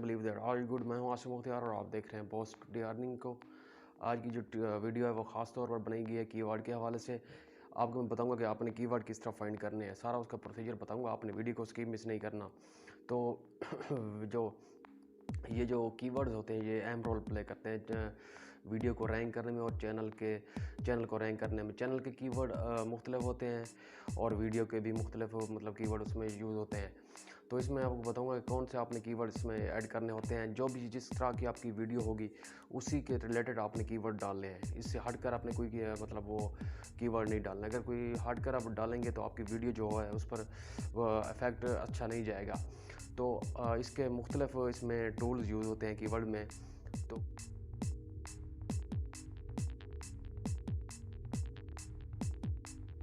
Believe that all good. मैं हूं आसिम मुख्तियार और आप देख रहे हैं बॉस टुडे अर्निंग को। आज की जो वीडियो है वो ख़ास तौर पर बनाई गई है कीवर्ड के हवाले से। आपको मैं बताऊंगा कि आपने कीवर्ड किस तरह फाइंड करने हैं, सारा उसका प्रोसीजर बताऊंगा। आपने वीडियो को स्किप मिस नहीं करना। तो जो कीवर्ड्स होते हैं ये अहम रोल प्ले करते हैं वीडियो को रैंक करने में और चैनल को रैंक करने में। चैनल के कीवर्ड मुख्तलिफ होते हैं और वीडियो के भी मुख्तलिफ कीवर्ड उसमें यूज़ होते हैं। तो इसमें आपको बताऊंगा कि कौन से आपने कीवर्ड इसमें ऐड करने होते हैं। जो भी जिस तरह की आपकी वीडियो होगी उसी के रिलेटेड आपने कीवर्ड डालने हैं। इससे हटकर आपने कोई वो कीवर्ड नहीं डालना। अगर कोई हटकर आप डालेंगे तो आपकी वीडियो जो है उस पर इफेक्ट अच्छा नहीं जाएगा। तो इसके मुख्तलिफ इसमें टूल्स यूज़ होते हैं कीवर्ड में। तो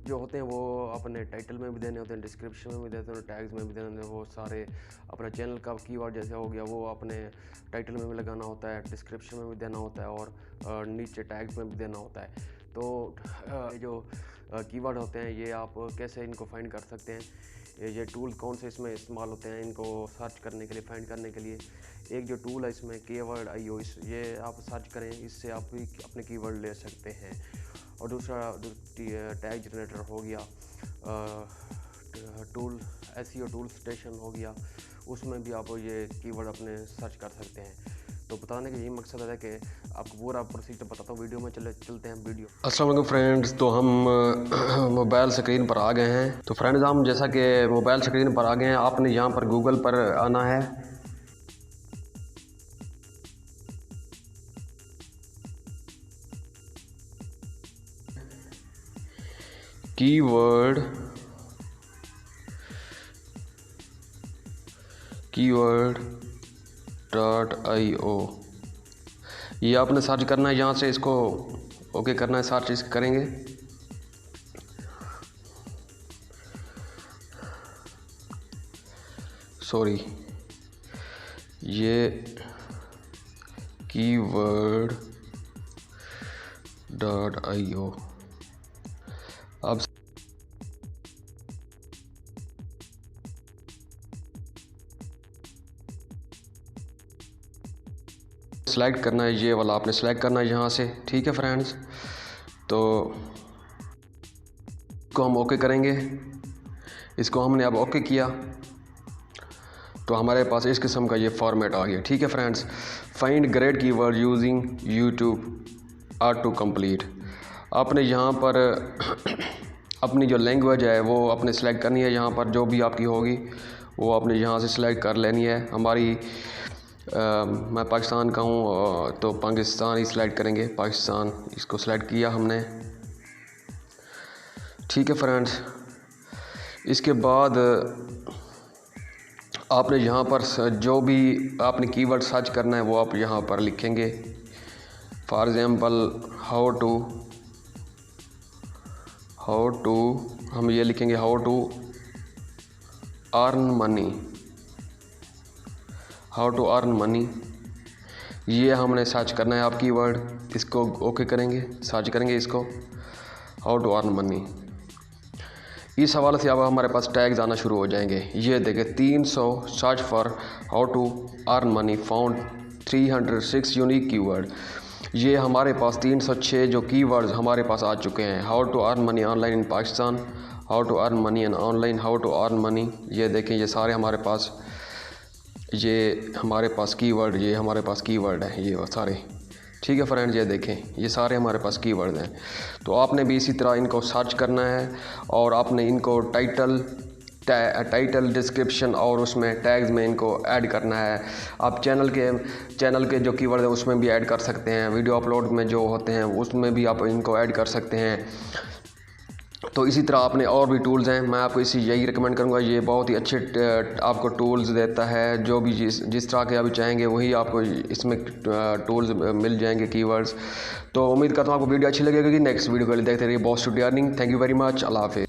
जो होते हैं वो अपने टाइटल में भी देने होते हैं, डिस्क्रिप्शन में भी देते हैं, टैग्स में भी देने होते हैं। वो सारे अपने चैनल का कीवर्ड जैसे हो गया वो अपने टाइटल में भी लगाना होता है, डिस्क्रिप्शन में भी देना होता है और नीचे टैग्स में भी देना होता है। तो जो कीवर्ड होते हैं ये आप कैसे इनको फाइंड कर सकते हैं, ये टूल कौन से इसमें इस्तेमाल होते हैं इनको सर्च करने के लिए, फाइंड करने के लिए। एक जो टूल है इसमें Keyword.io, ये आप सर्च करें, इससे आप भी अपने कीवर्ड ले सकते हैं। और दूसरा टैग जनरेटर हो गया, टूल SEO टूल स्टेशन हो गया, उसमें भी आप ये कीवर्ड अपने सर्च कर सकते हैं। तो बताने का यही मकसद है कि आपको पूरा प्रोसीजर बताता हूँ। वीडियो में चलते हैं वीडियो। अस्सलाम वालेकुम फ्रेंड्स, तो हम मोबाइल स्क्रीन पर आ गए हैं। तो फ्रेंड्स हम जैसा कि मोबाइल स्क्रीन पर आ गए हैं, आपने यहाँ पर गूगल पर आना है। Keyword.io ये आपने सर्च करना है। यहाँ से इसको ओके करना है, सर्च करेंगे। सॉरी, ये Keyword.io अब सेलेक्ट करना है, ये वाला आपने सेलेक्ट करना है यहाँ से। ठीक है फ्रेंड्स, तो इसको हम ओके करेंगे। इसको हमने अब ओके किया तो हमारे पास इस किस्म का ये फॉर्मेट आ गया। ठीक है friends, find great keyword using YouTube auto complete. आपने यहाँ पर अपनी जो लैंग्वेज है वो आपने सेलेक्ट करनी है। यहाँ पर जो भी आपकी होगी वो आपने यहाँ से सिलेक्ट कर लेनी है। हमारी मैं पाकिस्तान का हूँ तो पाकिस्तान ही सिलेक्ट करेंगे, पाकिस्तान। इसको सिलेक्ट किया हमने। ठीक है फ्रेंड्स, इसके बाद आपने यहाँ पर जो भी आपने कीवर्ड सर्च करना है वो आप यहाँ पर लिखेंगे। फॉर एग्ज़ाम्पल हाउ टू हम ये लिखेंगे, हाउ टू अर्न मनी। ये हमने सर्च करना है आप कीवर्ड। इसको ओके करेंगे, सर्च करेंगे इसको, हाउ टू अर्न मनी। इस हवाले से अब हमारे पास टैग्स आना शुरू हो जाएंगे। ये देखें, 300 search for how to earn money found 306 unique keyword. ये हमारे पास 306 जो कीवर्ड्स हमारे पास आ चुके हैं। How to earn money online in Pakistan, how to earn money in online, how to earn money. ये देखें, ये सारे हमारे पास कीवर्ड है, ये सारे। ठीक है फ्रेंड्स, ये देखें, ये सारे हमारे पास कीवर्ड हैं। तो आपने भी इसी तरह इनको सर्च करना है और आपने इनको टाइटल डिस्क्रिप्शन और उसमें टैग्स में इनको ऐड करना है। आप चैनल के जो कीवर्ड है उसमें भी ऐड कर सकते हैं। वीडियो अपलोड में जो होते हैं उसमें भी आप इनको ऐड कर सकते हैं। तो इसी तरह आपने और भी टूल्स हैं, मैं आपको यही रिकमेंड करूंगा। ये बहुत ही अच्छे आपको टूल्स देता है। जो भी जिस तरह के आप चाहेंगे वही आपको इसमें टूल्स मिल जाएंगे, कीवर्ड्स। तो उम्मीद करता हूँ आपको वीडियो अच्छी लगेगी। नेक्स्ट वीडियो के लिए देखते रहिए boss today earning. Thank you very much. अल्लाह हाफिज़।